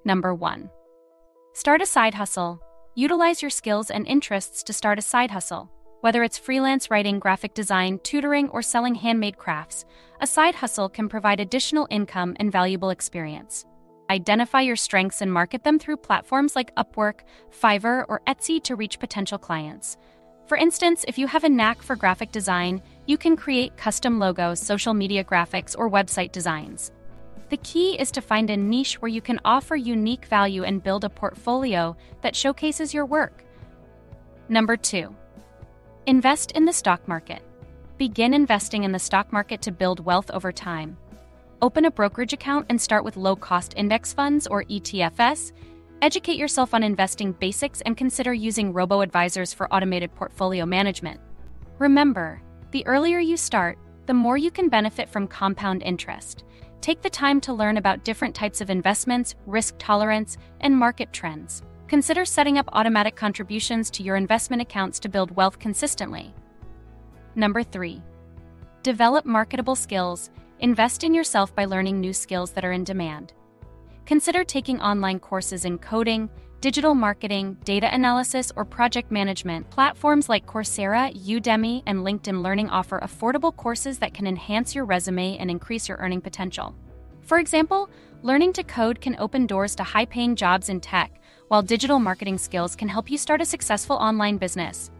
Number 1. Start a side hustle. Utilize your skills and interests to start a side hustle. Whether it's freelance writing, graphic design, tutoring, or selling handmade crafts, a side hustle can provide additional income and valuable experience. Identify your strengths and market them through platforms like Upwork, Fiverr, or Etsy to reach potential clients. For instance, if you have a knack for graphic design, you can create custom logos, social media graphics, or website designs. The key is to find a niche where you can offer unique value and build a portfolio that showcases your work. Number 2. Invest in the stock market. Begin investing in the stock market to build wealth over time. Open a brokerage account and start with low-cost index funds or ETFs. Educate yourself on investing basics and consider using robo-advisors for automated portfolio management. Remember, the earlier you start, the more you can benefit from compound interest. Take the time to learn about different types of investments, risk tolerance, and market trends. Consider setting up automatic contributions to your investment accounts to build wealth consistently. Number 3. Develop marketable skills. Invest in yourself by learning new skills that are in demand. Consider taking online courses in coding, digital marketing, data analysis, or project management. Platforms like Coursera, Udemy, and LinkedIn Learning offer affordable courses that can enhance your resume and increase your earning potential. For example, learning to code can open doors to high-paying jobs in tech, while digital marketing skills can help you start a successful online business.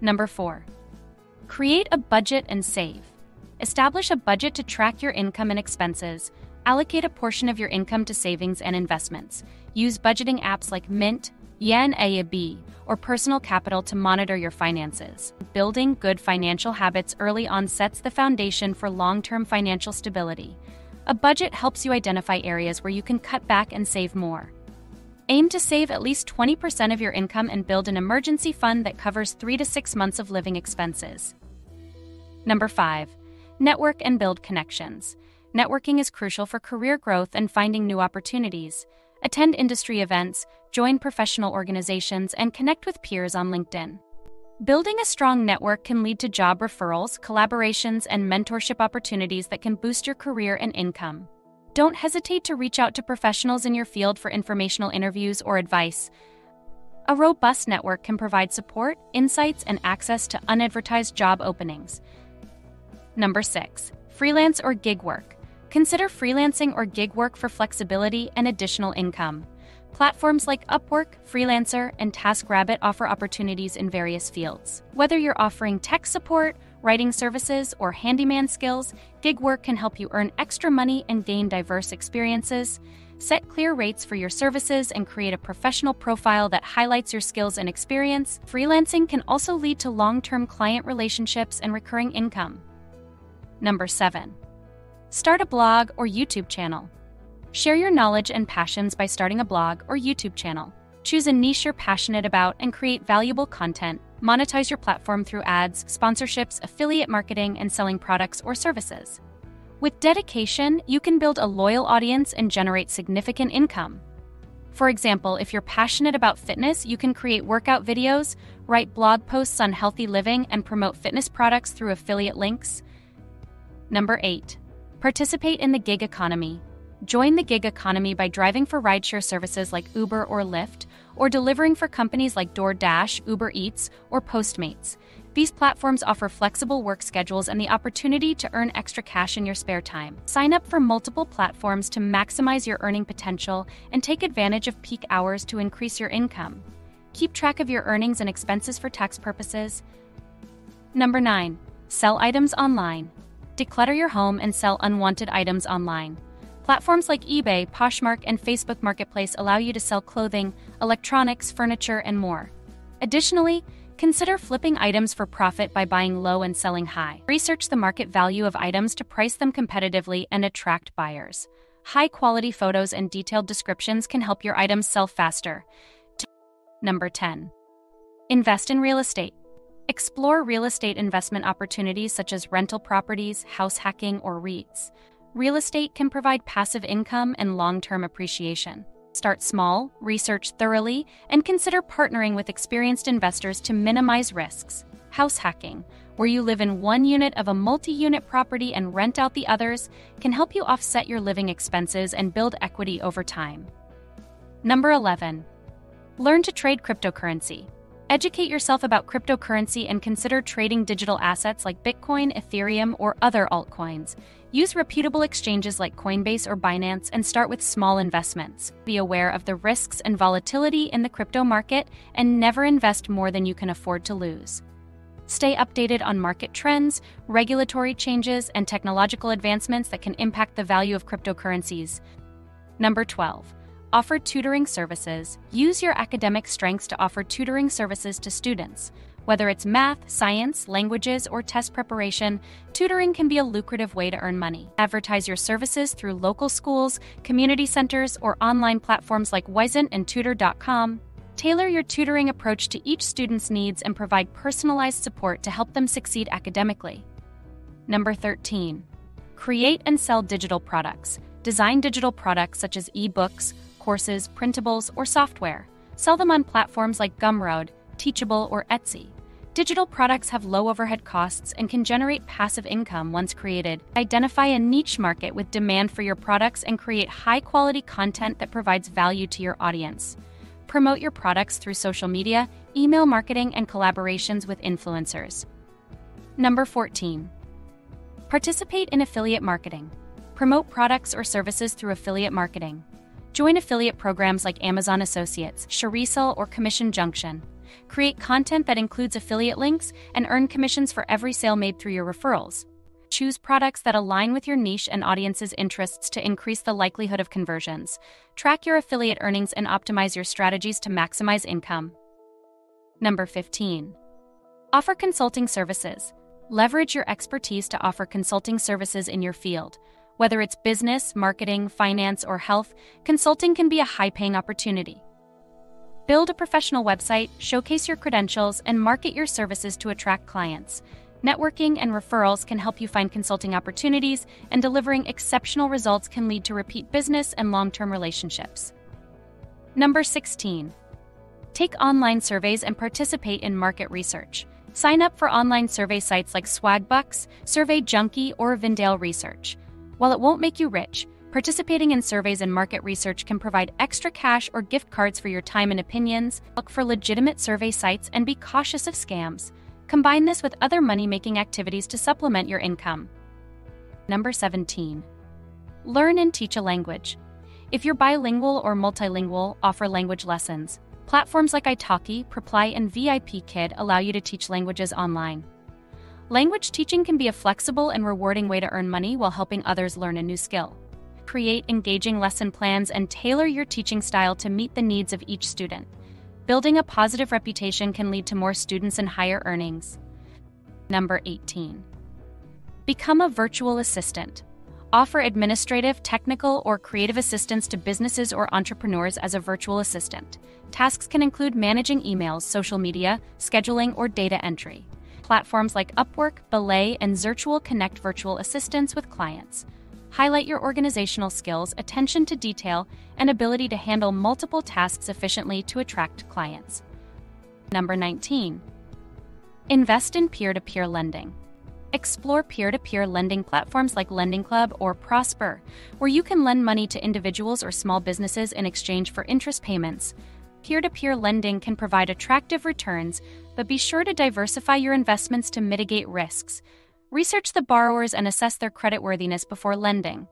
Number 4. Create a budget and save. Establish a budget to track your income and expenses. Allocate a portion of your income to savings and investments. Use budgeting apps like Mint, Yan, or Personal Capital to monitor your finances. Building good financial habits early on sets the foundation for long-term financial stability. A budget helps you identify areas where you can cut back and save more. Aim to save at least 20% of your income and build an emergency fund that covers 3 to 6 months of living expenses. Number 5. Network and build connections. Networking is crucial for career growth and finding new opportunities. Attend industry events, join professional organizations, and connect with peers on LinkedIn. Building a strong network can lead to job referrals, collaborations, and mentorship opportunities that can boost your career and income. Don't hesitate to reach out to professionals in your field for informational interviews or advice. A robust network can provide support, insights, and access to unadvertised job openings. Number 6. Freelance or gig work. Consider freelancing or gig work for flexibility and additional income. Platforms like Upwork, Freelancer, and TaskRabbit offer opportunities in various fields. Whether you're offering tech support, writing services, or handyman skills, gig work can help you earn extra money and gain diverse experiences. Set clear rates for your services and create a professional profile that highlights your skills and experience. Freelancing can also lead to long-term client relationships and recurring income. Number 7. Start a blog or YouTube channel. Share your knowledge and passions by starting a blog or YouTube channel. Choose a niche you're passionate about and create valuable content. Monetize your platform through ads, sponsorships, affiliate marketing, and selling products or services. With dedication, you can build a loyal audience and generate significant income. For example, if you're passionate about fitness, you can create workout videos, write blog posts on healthy living, and promote fitness products through affiliate links. Number 8. Participate in the gig economy. Join the gig economy by driving for rideshare services like Uber or Lyft, or delivering for companies like DoorDash, Uber Eats, or Postmates. These platforms offer flexible work schedules and the opportunity to earn extra cash in your spare time. Sign up for multiple platforms to maximize your earning potential and take advantage of peak hours to increase your income. Keep track of your earnings and expenses for tax purposes. Number 9. Sell items online. Declutter your home and sell unwanted items online. Platforms like eBay, Poshmark, and Facebook Marketplace allow you to sell clothing, electronics, furniture, and more. Additionally, consider flipping items for profit by buying low and selling high. Research the market value of items to price them competitively and attract buyers. High-quality photos and detailed descriptions can help your items sell faster. Number 10. Invest in real estate. Explore real estate investment opportunities such as rental properties, house hacking, or REITs. Real estate can provide passive income and long-term appreciation. Start small, research thoroughly, and consider partnering with experienced investors to minimize risks. House hacking, where you live in one unit of a multi-unit property and rent out the others, can help you offset your living expenses and build equity over time. Number 11. Learn to trade cryptocurrency. Educate yourself about cryptocurrency and consider trading digital assets like Bitcoin, Ethereum, or other altcoins. Use reputable exchanges like Coinbase or Binance and start with small investments. Be aware of the risks and volatility in the crypto market and never invest more than you can afford to lose. Stay updated on market trends, regulatory changes, and technological advancements that can impact the value of cryptocurrencies. Number 12. Offer tutoring services. Use your academic strengths to offer tutoring services to students. Whether it's math, science, languages, or test preparation, tutoring can be a lucrative way to earn money. Advertise your services through local schools, community centers, or online platforms like Wisent and Tutor.com. Tailor your tutoring approach to each student's needs and provide personalized support to help them succeed academically. Number 13. Create and sell digital products. Design digital products such as ebooks, courses, printables, or software. Sell them on platforms like Gumroad, Teachable, or Etsy. Digital products have low overhead costs and can generate passive income once created. Identify a niche market with demand for your products and create high-quality content that provides value to your audience. Promote your products through social media, email marketing, and collaborations with influencers. Number 14. Participate in affiliate marketing. Promote products or services through affiliate marketing. Join affiliate programs like Amazon Associates, Sharesell, or Commission Junction. Create content that includes affiliate links and earn commissions for every sale made through your referrals. Choose products that align with your niche and audience's interests to increase the likelihood of conversions. Track your affiliate earnings and optimize your strategies to maximize income. Number 15. Offer consulting services. Leverage your expertise to offer consulting services in your field. Whether it's business, marketing, finance, or health, consulting can be a high-paying opportunity. Build a professional website, showcase your credentials, and market your services to attract clients. Networking and referrals can help you find consulting opportunities, and delivering exceptional results can lead to repeat business and long-term relationships. Number 16. Take online surveys and participate in market research. Sign up for online survey sites like Swagbucks, Survey Junkie, or Vindale Research. While it won't make you rich, participating in surveys and market research can provide extra cash or gift cards for your time and opinions. Look for legitimate survey sites and be cautious of scams. Combine this with other money-making activities to supplement your income. Number 17. Learn and teach a language. If you're bilingual or multilingual, offer language lessons. Platforms like Italki, Preply, and VIP Kid allow you to teach languages online. Language teaching can be a flexible and rewarding way to earn money while helping others learn a new skill. Create engaging lesson plans and tailor your teaching style to meet the needs of each student. Building a positive reputation can lead to more students and higher earnings. Number 18. Become a virtual assistant. Offer administrative, technical, or creative assistance to businesses or entrepreneurs as a virtual assistant. Tasks can include managing emails, social media, scheduling, or data entry. Platforms like Upwork, Belay, and Zirtual connect virtual assistants with clients. Highlight your organizational skills, attention to detail, and ability to handle multiple tasks efficiently to attract clients. Number 19. Invest in peer-to-peer lending. Explore peer-to-peer lending platforms like Lending Club or Prosper, where you can lend money to individuals or small businesses in exchange for interest payments. Peer-to-peer lending can provide attractive returns, but be sure to diversify your investments to mitigate risks. Research the borrowers and assess their creditworthiness before lending.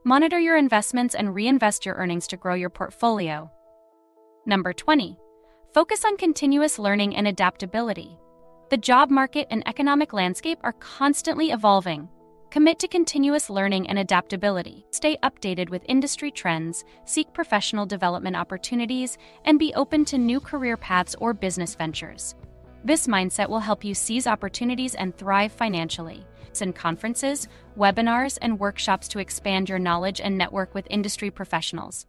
Monitor your investments and reinvest your earnings to grow your portfolio. Number 20. Focus on continuous learning and adaptability. The job market and economic landscape are constantly evolving. Commit to continuous learning and adaptability. Stay updated with industry trends, seek professional development opportunities, and be open to new career paths or business ventures. This mindset will help you seize opportunities and thrive financially. Send conferences, webinars, and workshops to expand your knowledge and network with industry professionals.